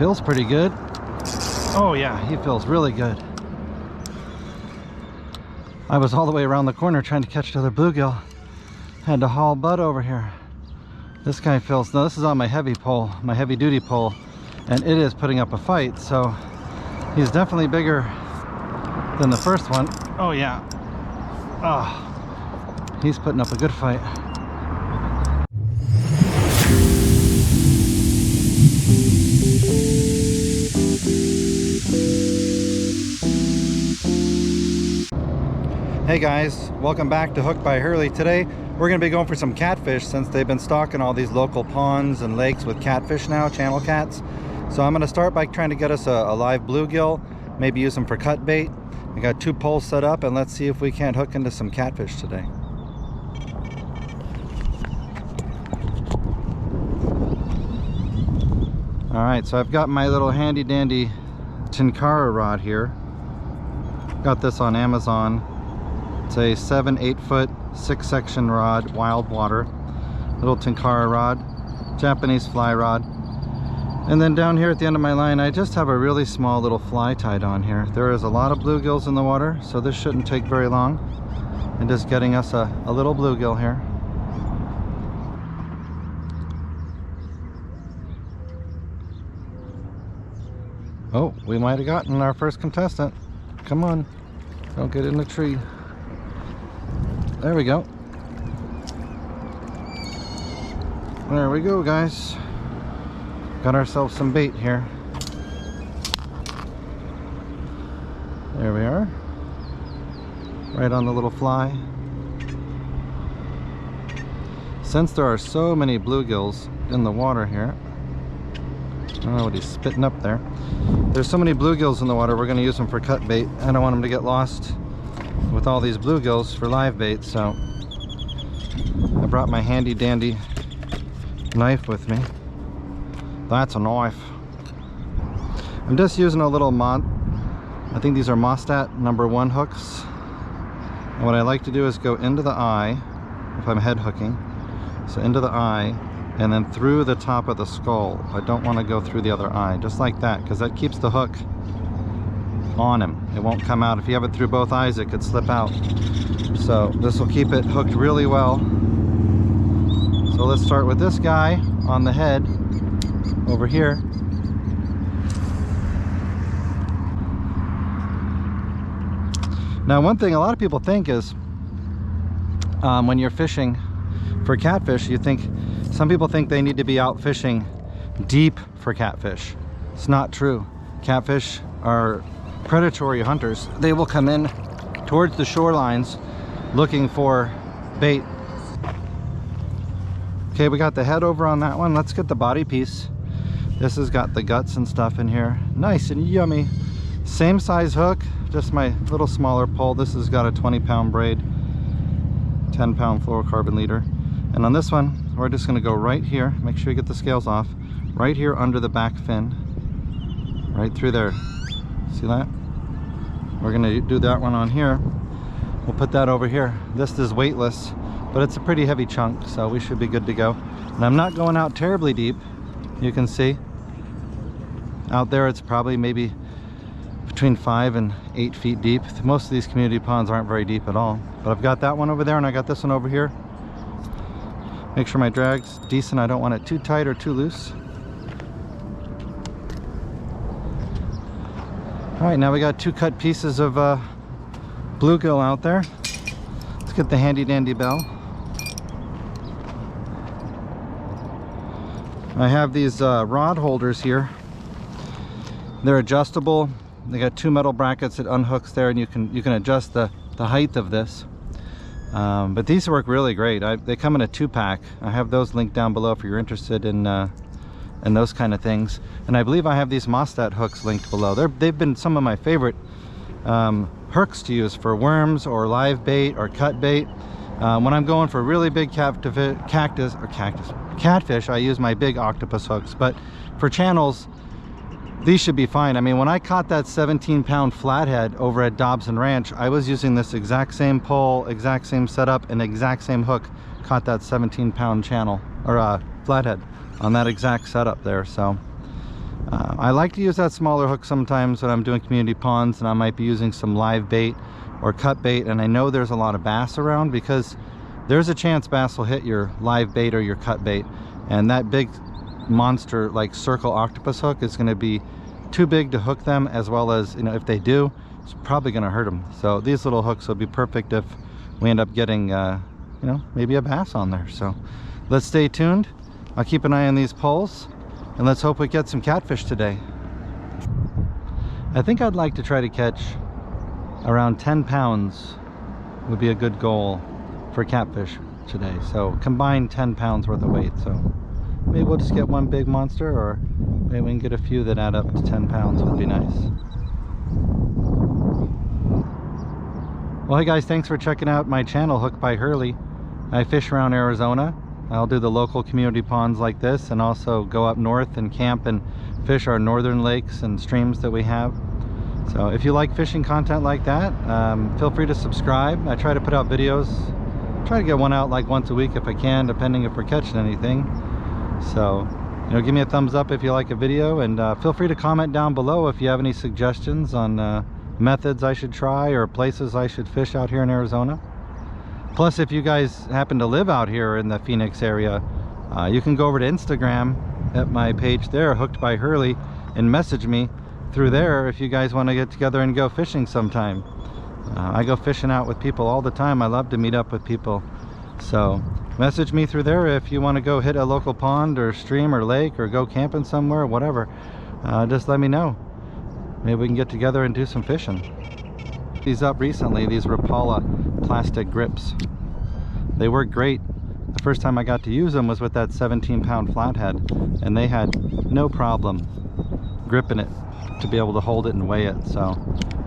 Feels pretty good. Oh yeah, he feels really good. I was all the way around the corner trying to catch another bluegill. Had to haul Bud over here. This guy feels, no, this is on my heavy pole, my heavy duty pole, and it is putting up a fight, so he's definitely bigger than the first one. Oh yeah. Oh, he's putting up a good fight. Hey guys, welcome back to Hooked by Hurley. Today we're going to be going for some catfish since they've been stocking all these local ponds and lakes with catfish now, channel cats. So I'm going to start by trying to get us a live bluegill, maybe use them for cut bait. I got 2 poles set up and let's see if we can't hook into some catfish today. Alright, so I've got my little handy dandy Tinkara rod here. Got this on Amazon. It's a 7-8 foot 6-section rod, wild water, little Tinkara rod, Japanese fly rod. And then down here at the end of my line I just have a really small little fly tied on here. There is a lot of bluegills in the water, so this shouldn't take very long. And just getting us a little bluegill here. Oh, we might have gotten our first contestant. Come on, don't get in the tree. There we go. There we go, guys. Got ourselves some bait here. There we are. Right on the little fly. Since there are so many bluegills in the water here, I don't know what he's spitting up there. There's so many bluegills in the water, we're going to use them for cut bait. I don't want them to get lost with all these bluegills for live bait, so I brought my handy dandy knife with me. That's a knife. I'm just using a little I think these are Mostat #1 hooks. And what I like to do is go into the eye, if I'm head hooking. So into the eye, and then through the top of the skull. I don't want to go through the other eye, just like that, because that keeps the hook on him. It won't come out. If you have it through both eyes, it could slip out. So this will keep it hooked really well. So let's start with this guy on the head over here. Now one thing a lot of people think is when you're fishing for catfish, some people think they need to be out fishing deep for catfish. It's not true. Catfish are predatory hunters. They will come in towards the shorelines looking for bait. Okay, we got the head over on that one. Let's get the body piece. This has got the guts and stuff in here. Nice and yummy. Same size hook, just my little smaller pole. This has got a 20-pound braid, 10-pound fluorocarbon leader. And on this one, we're just gonna go right here. Make sure you get the scales off. Right here under the back fin. Right through there. See that? We're gonna do that one on here. We'll put that over here. This is weightless, but it's a pretty heavy chunk, so we should be good to go. And I'm not going out terribly deep. You can see out there it's probably maybe between 5 and 8 feet deep. Most of these community ponds aren't very deep at all. But I've got that one over there and I got this one over here. Make sure my drag's decent. I don't want it too tight or too loose. All right, now we got 2 cut pieces of bluegill out there. Let's get the handy dandy bell. I have these rod holders here. They're adjustable. They got 2 metal brackets that unhooks there, and you can adjust the height of this. But these work really great. They come in a 2-pack. I have those linked down below if you're interested in those kind of things. And I believe I have these Mostat hooks linked below. They've been some of my favorite hooks to use for worms or live bait or cut bait. When I'm going for really big catfish, I use my big octopus hooks. But for channels, these should be fine. I mean, when I caught that 17-pound flathead over at Dobson Ranch, I was using this exact same pole, exact same setup, and exact same hook. Caught that 17-pound channel or flathead on that exact setup there. So I like to use that smaller hook sometimes when I'm doing community ponds, and I might be using some live bait or cut bait, and I know there's a lot of bass around, because there's a chance bass will hit your live bait or your cut bait, and that big monster like circle octopus hook is going to be too big to hook them, as well as, you know, if they do, it's probably going to hurt them. So these little hooks will be perfect if we end up getting you know, maybe a bass on there. So let's stay tuned. I'll keep an eye on these poles, and let's hope we get some catfish today. I think I'd like to try to catch around 10 pounds would be a good goal for catfish today. So combined 10 pounds worth of weight. So maybe we'll just get one big monster, or maybe we can get a few that add up to 10 pounds would be nice. Well, hey guys, thanks for checking out my channel, Hooked by Hurley. I fish around Arizona. I'll do the local community ponds like this, and also go up north and camp and fish our northern lakes and streams that we have. So if you like fishing content like that, feel free to subscribe. I try to put out videos, try to get one out like once a week if I can, depending if we're catching anything. So, you know, give me a thumbs up if you like a video, and feel free to comment down below if you have any suggestions on methods I should try or places I should fish out here in Arizona. Plus, if you guys happen to live out here in the Phoenix area, you can go over to Instagram at my page there, Hooked by Hurley, and message me through there if you guys want to get together and go fishing sometime. I go fishing out with people all the time. I love to meet up with people. So message me through there if you want to go hit a local pond or stream or lake, or go camping somewhere, whatever. Just let me know. Maybe we can get together and do some fishing. These up recently, these Rapala plastic grips. They work great. The first time I got to use them was with that 17-pound flathead, and they had no problem gripping it to be able to hold it and weigh it. So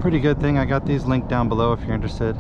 pretty good thing. I got these linked down below if you're interested.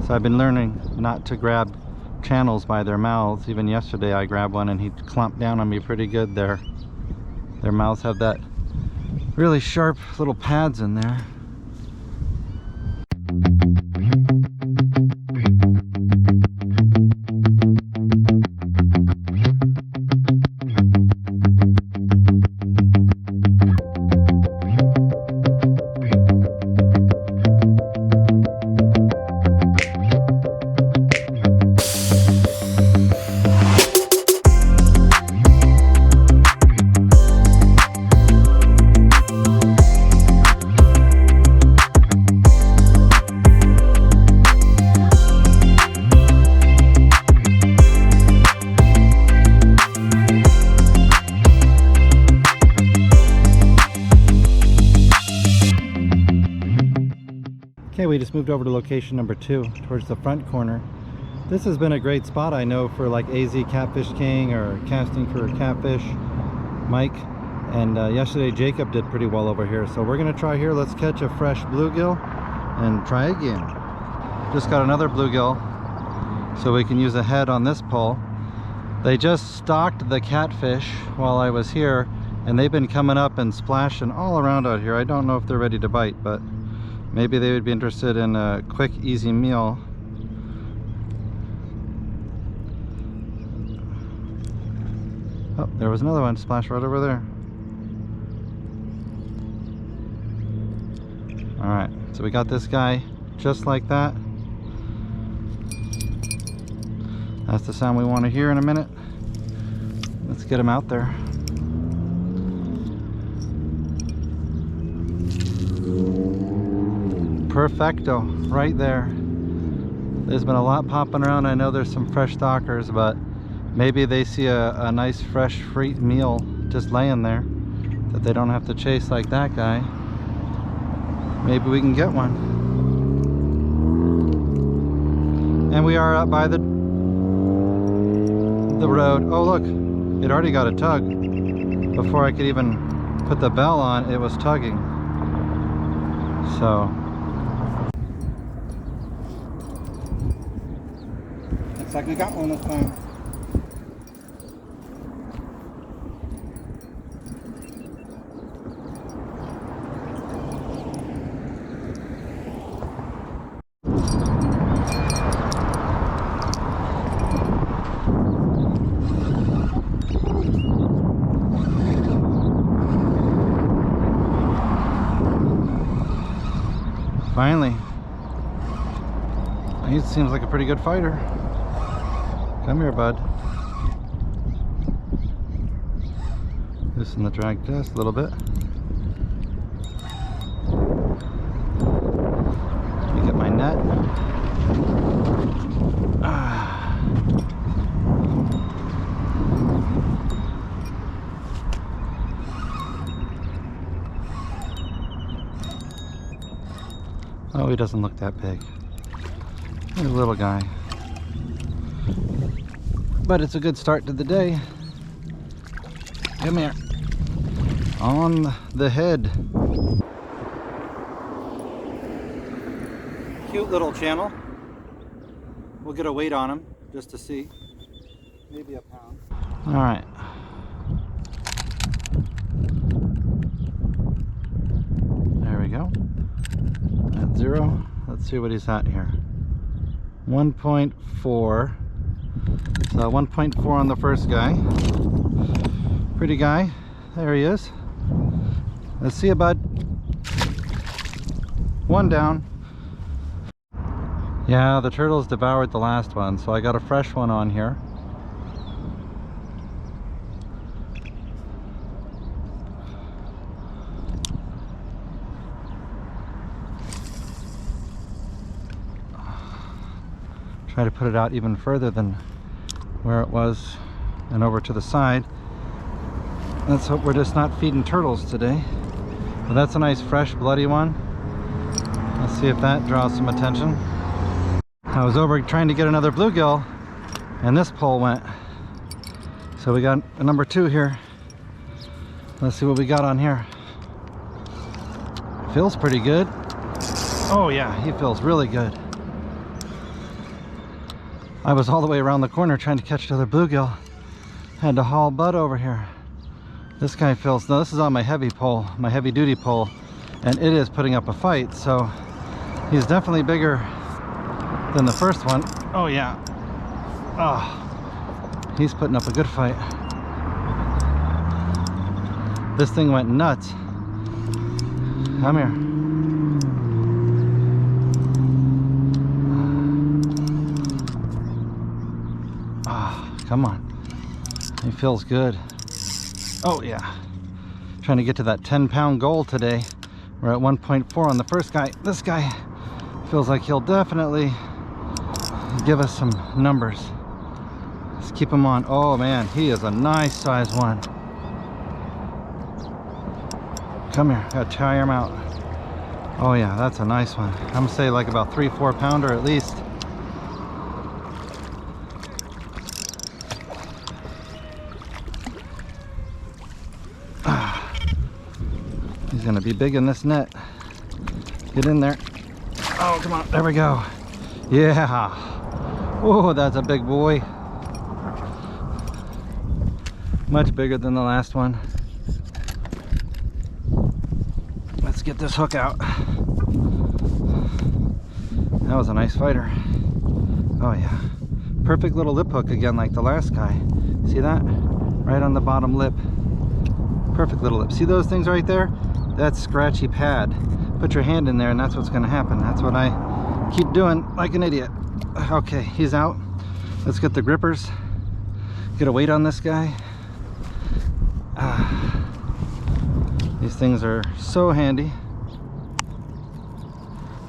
So I've been learning not to grab channels by their mouths. Even yesterday I grabbed one and he clumped down on me pretty good there. Their mouths have that really sharp little pads in there. Okay, we just moved over to location number 2 towards the front corner. This has been a great spot, I know, for like AZ Catfish King or Casting for Catfish Mike, and yesterday Jacob did pretty well over here. So we're gonna try here. Let's catch a fresh bluegill and try again. Just got another bluegill, so we can use a head on this pole. They just stocked the catfish while I was here, and they've been coming up and splashing all around out here. I don't know if they're ready to bite, but maybe they would be interested in a quick, easy meal. Oh, there was another one splashed right over there. All right, so we got this guy just like that. That's the sound we want to hear in a minute. Let's get him out there. Perfecto, right there. There's been a lot popping around. I know there's some fresh stalkers, but maybe they see a nice fresh free meal just laying there that they don't have to chase like that guy. Maybe we can get one. And we are up by the road. Oh look, it already got a tug. Before I could even put the bell on, it was tugging. So looks like we got one this time. Finally. He seems like a pretty good fighter. Come here, bud. Loosen the drag just a little bit. Let me get my net. Oh, he doesn't look that big. He's a little guy. But it's a good start to the day. Come here. On the head. Cute little channel. We'll get a weight on him just to see. Maybe a pound. All right. There we go. At 0. Let's see what he's at here. 1.4. So 1.4 on the first guy. Pretty guy. There he is. Let's see you, bud. 1 down. Yeah, the turtles devoured the last one, so I got a fresh one on here. Try to put it out even further than where it was and over to the side. Let's hope we're just not feeding turtles today. But that's a nice fresh bloody one. Let's see if that draws some attention. I was over trying to get another bluegill and this pole went. So we got a number 2 here. Let's see what we got on here. Feels pretty good. Oh yeah, he feels really good. I was all the way around the corner trying to catch another bluegill. Had to haul Bud over here. This guy feels, no, this is on my heavy pole, my heavy duty pole, and it is putting up a fight, so he's definitely bigger than the first one. Oh yeah. Oh, he's putting up a good fight. This thing went nuts. Come here. Come on, he feels good. Oh yeah, trying to get to that 10-pound goal today. We're at 1.4 on the first guy. This guy feels like he'll definitely give us some numbers. Let's keep him on. Oh man, he is a nice size one. Come here, gotta tire him out. Oh yeah, that's a nice one. I'm gonna say like about 3-4 pounder at least. He's gonna be big in this net. Get in there. Oh, come on, there we go. Yeah. Oh, that's a big boy. Much bigger than the last one. Let's get this hook out. That was a nice fighter. Oh yeah. Perfect little lip hook again like the last guy. See that? Right on the bottom lip. Perfect little lip. See those things right there? That's scratchy pad. Put your hand in there and that's what's going to happen. That's what I keep doing like an idiot. Okay, he's out. Let's get the grippers. Get a weight on this guy. These things are so handy.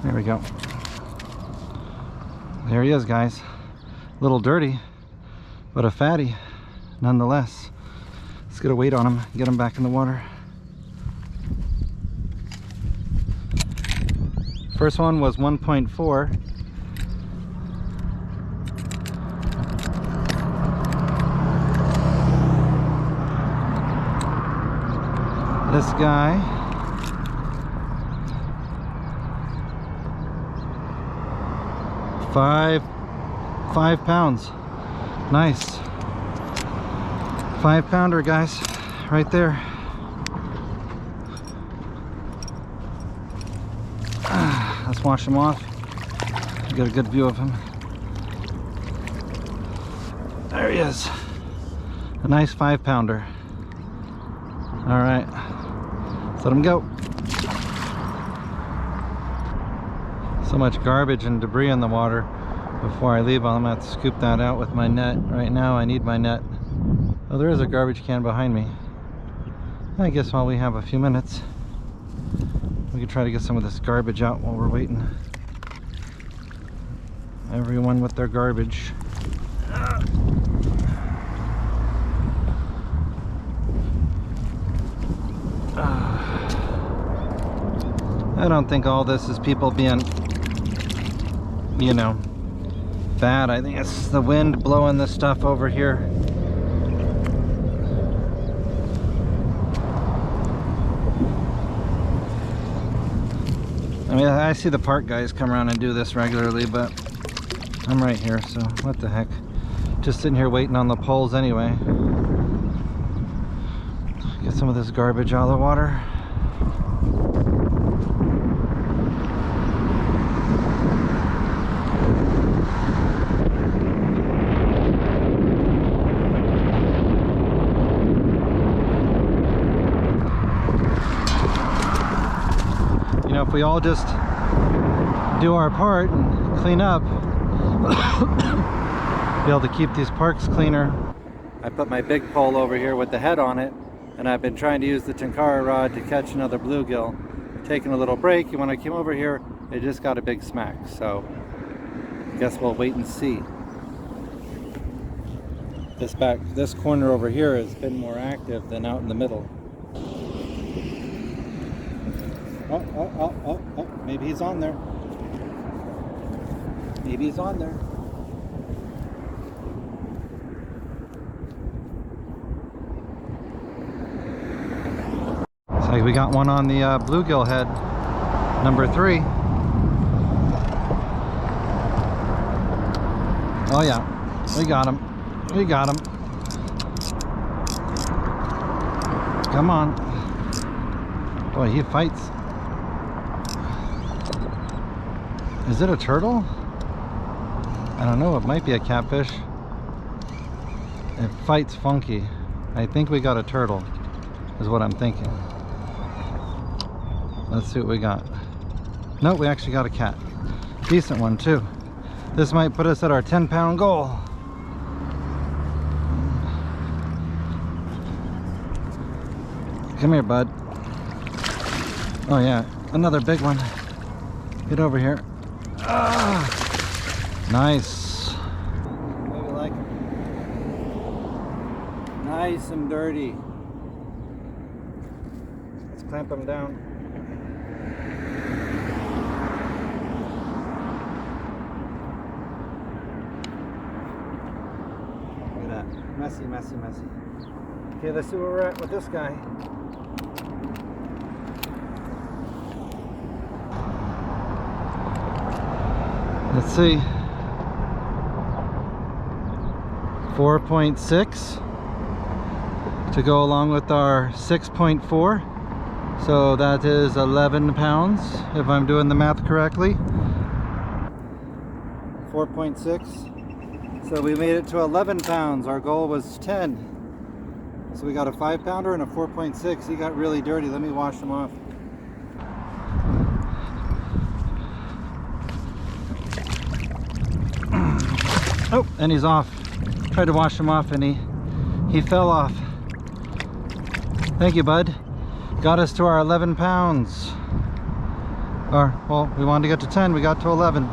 There we go. There he is, guys. A little dirty, but a fatty nonetheless. Let's get a weight on him, get him back in the water. First one was 1.4. This guy, five pounds. Nice. 5-pounder, guys, right there. Let's wash him off. Get a good view of him. There he is. A nice 5-pounder. All right, let's let him go. So much garbage and debris in the water. Before I leave, I'm gonna have to scoop that out with my net. Right now I need my net. Oh, there is a garbage can behind me. I guess while we have a few minutes, we could try to get some of this garbage out while we're waiting. Everyone with their garbage. I don't think all this is people being, you know, bad. I think it's the wind blowing this stuff over here. I mean, I see the park guys come around and do this regularly, but I'm right here, so what the heck. Just sitting here waiting on the poles anyway. Get some of this garbage out of the water. You know, if we all just do our part and clean up, be able to keep these parks cleaner. I put my big pole over here with the head on it, and I've been trying to use the tenkara rod to catch another bluegill. Taking a little break, and when I came over here, it just got a big smack. So I guess we'll wait and see. This corner over here has been more active than out in the middle. Oh, maybe he's on there. Maybe he's on there. Looks like we got one on the bluegill head, number 3. Oh yeah, we got him. We got him. Come on. Boy, he fights. Is it a turtle? I don't know, it might be a catfish. It fights funky. I think we got a turtle, is what I'm thinking. Let's see what we got. Nope, we actually got a cat. Decent one too. This might put us at our 10-pound goal. Come here, bud. Oh yeah, another big one. Get over here. Ah, nice. Maybe like it. Nice and dirty. Let's clamp them down. Look at that. Messy, messy, messy. Okay, let's see where we're at with this guy. Let's see. 4.6 to go along with our 6.4. So that is 11 pounds if I'm doing the math correctly. 4.6. So we made it to 11 pounds. Our goal was 10. So we got a 5-pounder and a 4.6. He got really dirty. Let me wash him off. Oh, and he's off. Tried to wash him off and he fell off. Thank you, bud. Got us to our 11 pounds. Or, well, we wanted to get to 10, we got to 11.